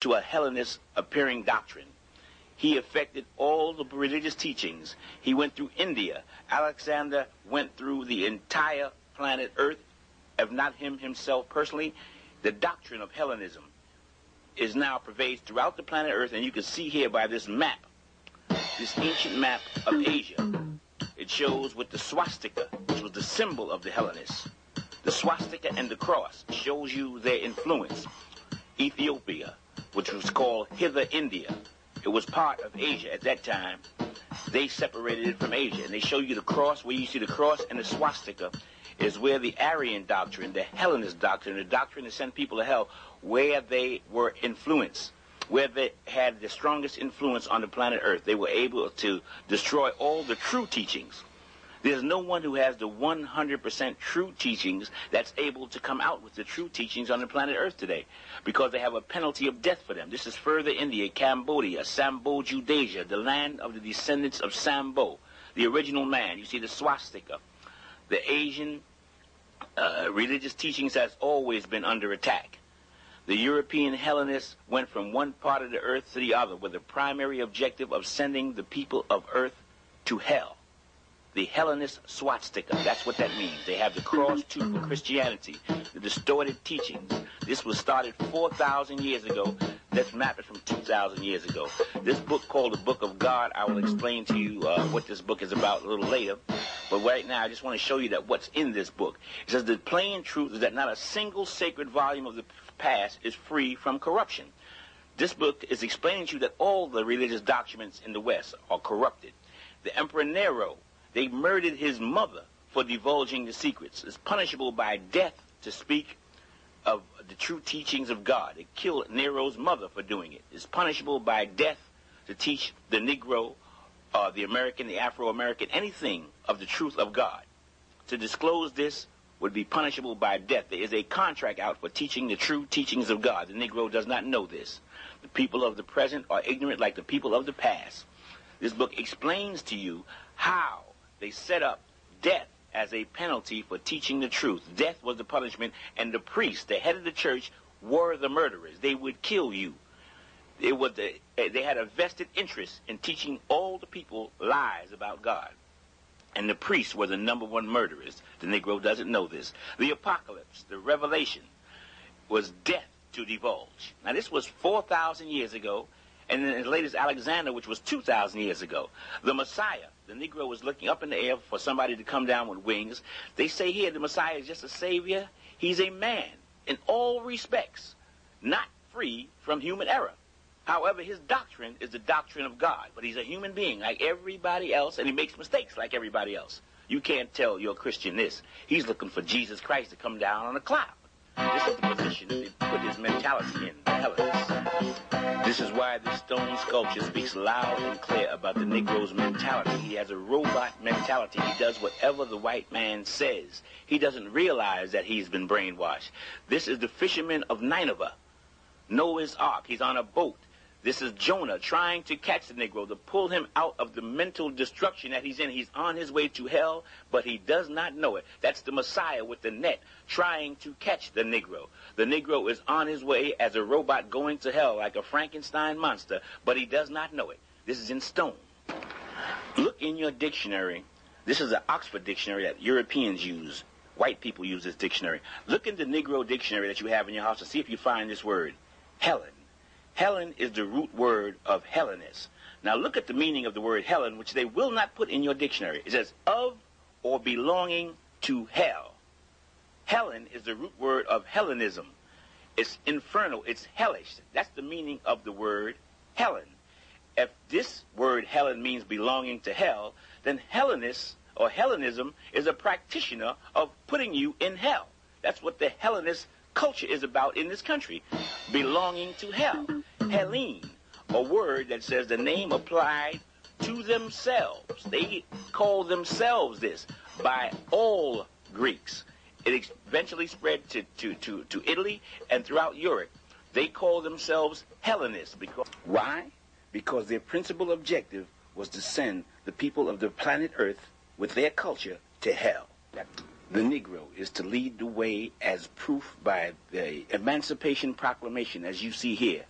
to a Hellenist appearing doctrine. He affected all the religious teachings. He went through India. Alexander went through the entire planet Earth, if not him himself personally. The doctrine of Hellenism is now pervades throughout the planet Earth, and you can see here by this map, this ancient map of Asia. It shows with the swastika, which was the symbol of the Hellenists. The swastika and the cross shows you their influence. Ethiopia, which was called Hither India, it was part of Asia at that time. They separated it from Asia, and they show you the cross. Where you see the cross and the swastika is where the Aryan doctrine, the Hellenist doctrine, the doctrine to send people to hell, where they were influenced, where they had the strongest influence on the planet Earth. They were able to destroy all the true teachings. There's no one who has the 100% true teachings that's able to come out with the true teachings on the planet Earth today, because they have a penalty of death for them. This is further India, Cambodia, Sambo-Judasia, the land of the descendants of Sambo, the original man. You see the swastika. The Asian religious teachings has always been under attack. The European Hellenists went from one part of the earth to the other with the primary objective of sending the people of earth to hell. The Hellenist swastika, that's what that means. They have the cross too for Christianity, the distorted teachings. This was started 4,000 years ago. This map is from 2,000 years ago. This book called the Book of God, I will explain to you what this book is about a little later. But right now, I just want to show you that what's in this book. It says the plain truth is that not a single sacred volume of the past is free from corruption. This book is explaining to you that all the religious documents in the West are corrupted. The Emperor Nero, they murdered his mother for divulging the secrets. It's punishable by death to speak of the true teachings of God. They killed Nero's mother for doing it. It's punishable by death to teach the Negro, the American, the Afro-American, anything of the truth of God. To disclose this would be punishable by death. There is a contract out for teaching the true teachings of God. The Negro does not know this. The people of the present are ignorant like the people of the past. This book explains to you how they set up death as a penalty for teaching the truth. Death was the punishment, and the priests, the head of the church, were the murderers. They would kill you. They had a vested interest in teaching all the people lies about God. And the priests were the #1 murderers. The Negro doesn't know this. The apocalypse, the revelation, was death to divulge. Now, this was 4,000 years ago, and then as late as Alexander, which was 2,000 years ago. The Messiah, the Negro was looking up in the air for somebody to come down with wings. They say here the Messiah is just a savior. He's a man in all respects, not free from human error. However, his doctrine is the doctrine of God, but he's a human being like everybody else, and he makes mistakes like everybody else. You can't tell your Christian this. He's looking for Jesus Christ to come down on a cloud. This is the position that they put his mentality in, the Hellenists. This is why the stone sculpture speaks loud and clear about the Negro's mentality. He has a robot mentality. He does whatever the white man says. He doesn't realize that he's been brainwashed. This is the fisherman of Nineveh, Noah's Ark. He's on a boat. This is Jonah trying to catch the Negro, to pull him out of the mental destruction that he's in. He's on his way to hell, but he does not know it. That's the Messiah with the net trying to catch the Negro. The Negro is on his way as a robot going to hell like a Frankenstein monster, but he does not know it. This is in stone. Look in your dictionary. This is an Oxford dictionary that Europeans use. White people use this dictionary. Look in the Negro dictionary that you have in your house to see if you find this word, Helen. Helen is the root word of Hellenist. Now look at the meaning of the word Helen, which they will not put in your dictionary. It says, of or belonging to hell. Helen is the root word of Hellenism. It's infernal. It's hellish. That's the meaning of the word Helen. If this word Helen means belonging to hell, then Hellenist or Hellenism is a practitioner of putting you in hell. That's what the Hellenist culture is about in this country, belonging to hell. Helene, a word that says the name applied to themselves. They call themselves this by all Greeks. It eventually spread to Italy and throughout Europe. They call themselves Hellenists. Why? Because their principal objective was to send the people of the planet Earth with their culture to hell. The Negro is to lead the way as proof by the Emancipation Proclamation, as you see here.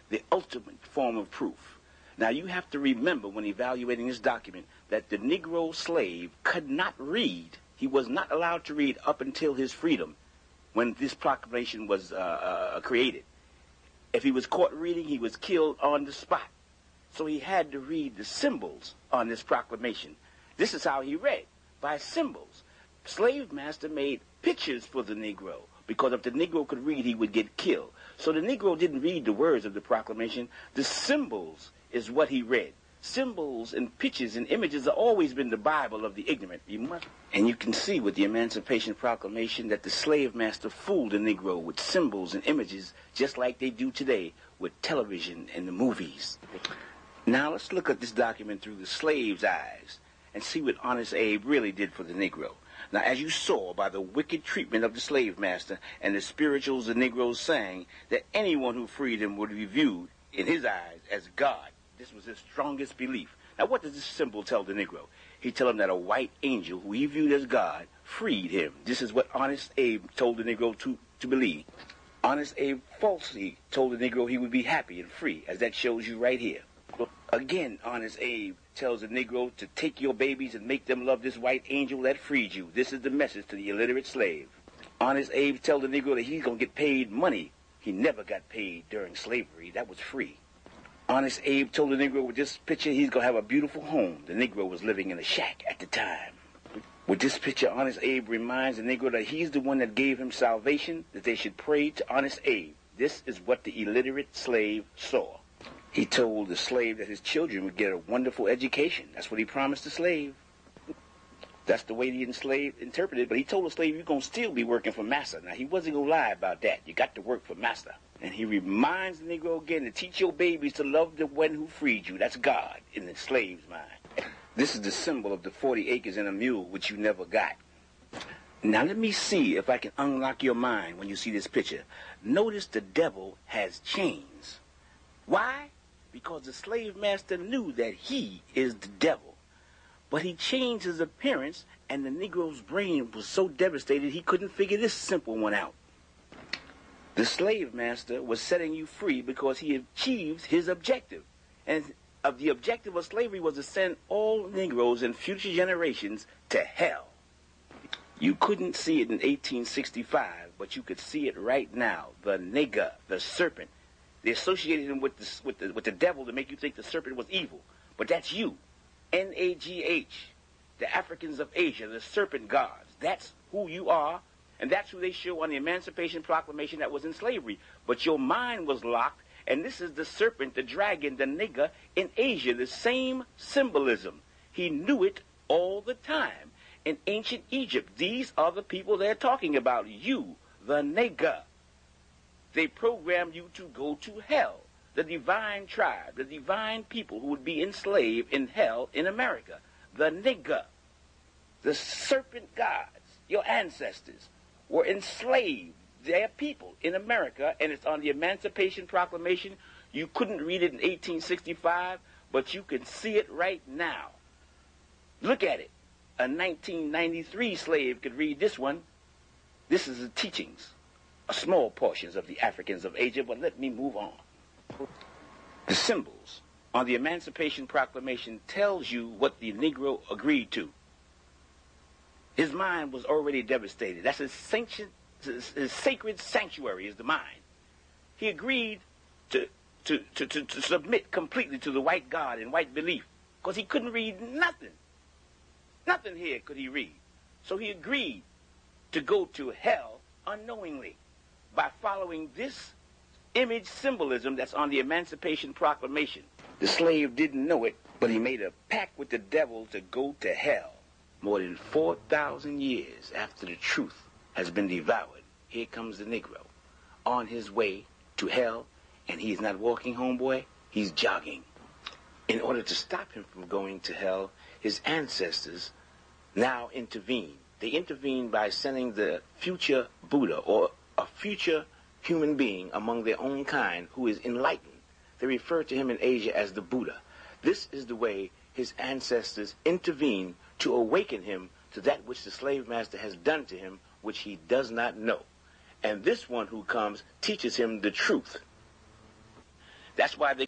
the ultimate form of proof. Now, you have to remember when evaluating this document that the Negro slave could not read. He was not allowed to read up until his freedom when this proclamation was created. If he was caught reading, he was killed on the spot. So he had to read the symbols on this proclamation. This is how he read, by symbols. Slave master made pictures for the Negro, because if the Negro could read, he would get killed. So the Negro didn't read the words of the proclamation. The symbols is what he read. Symbols and pictures and images have always been the Bible of the ignorant. And you can see with the Emancipation Proclamation that the slave master fooled the Negro with symbols and images just like they do today with television and the movies. Now let's look at this document through the slave's eyes and see what Honest Abe really did for the Negro. Now, as you saw by the wicked treatment of the slave master and the spirituals the Negroes sang, that anyone who freed him would be viewed in his eyes as God. This was his strongest belief. Now, what does this symbol tell the Negro? He tells him that a white angel, who he viewed as God, freed him. This is what Honest Abe told the Negro to believe. Honest Abe falsely told the Negro he would be happy and free, as that shows you right here. Again, Honest Abe tells the Negro to take your babies and make them love this white angel that freed you. This is the message to the illiterate slave. Honest Abe tells the Negro that he's going to get paid money. He never got paid during slavery. That was free. Honest Abe told the Negro with this picture he's going to have a beautiful home. The Negro was living in a shack at the time. With this picture, Honest Abe reminds the Negro that he's the one that gave him salvation, that they should pray to Honest Abe. This is what the illiterate slave saw. He told the slave that his children would get a wonderful education. That's what he promised the slave. That's the way the enslaved interpreted it. But he told the slave, you're going to still be working for master. Now, he wasn't going to lie about that. You got to work for master. And he reminds the Negro again to teach your babies to love the one who freed you. That's God in the slave's mind. This is the symbol of the 40 acres and a mule, which you never got. Now, let me see if I can unlock your mind when you see this picture. Notice the devil has chains. Why? Because the slave master knew that he is the devil. But he changed his appearance, and the Negro's brain was so devastated he couldn't figure this simple one out. The slave master was setting you free because he achieved his objective. And the objective of slavery was to send all Negroes and future generations to hell. You couldn't see it in 1865, but you could see it right now. The nigger, the serpent. They associated him with the devil to make you think the serpent was evil. But that's you. N-A-G-H. The Africans of Asia, the serpent gods. That's who you are. And that's who they show on the Emancipation Proclamation that was in slavery. But your mind was locked, and this is the serpent, the dragon, the nigger in Asia, the same symbolism. He knew it all the time. In ancient Egypt, these are the people they're talking about. You, the nigger. They programmed you to go to hell. The divine tribe, the divine people who would be enslaved in hell in America. The nigger. The serpent gods, your ancestors, were enslaved, their people, in America, and it's on the Emancipation Proclamation. You couldn't read it in 1865, but you can see it right now. Look at it. A 1993 slave could read this one. This is the teachings, small portions of the Africans of Asia, but let me move on. The symbols on the Emancipation Proclamation tells you what the Negro agreed to. His mind was already devastated. That's his sacred sanctuary is the mind. He agreed to submit completely to the white God and white belief because he couldn't read nothing. Nothing here could he read. So he agreed to go to hell unknowingly by following this image symbolism that's on the Emancipation Proclamation. The slave didn't know it, but he made a pact with the devil to go to hell. More than 4,000 years after the truth has been devoured, here comes the Negro on his way to hell, and he's not walking, homeboy, he's jogging. In order to stop him from going to hell, his ancestors now intervene. They intervene by sending the future Buddha or a future human being among their own kind who is enlightened. They refer to him in Asia as the Buddha. This is the way his ancestors intervene to awaken him to that which the slave master has done to him, which he does not know. And this one who comes teaches him the truth. That's That's why they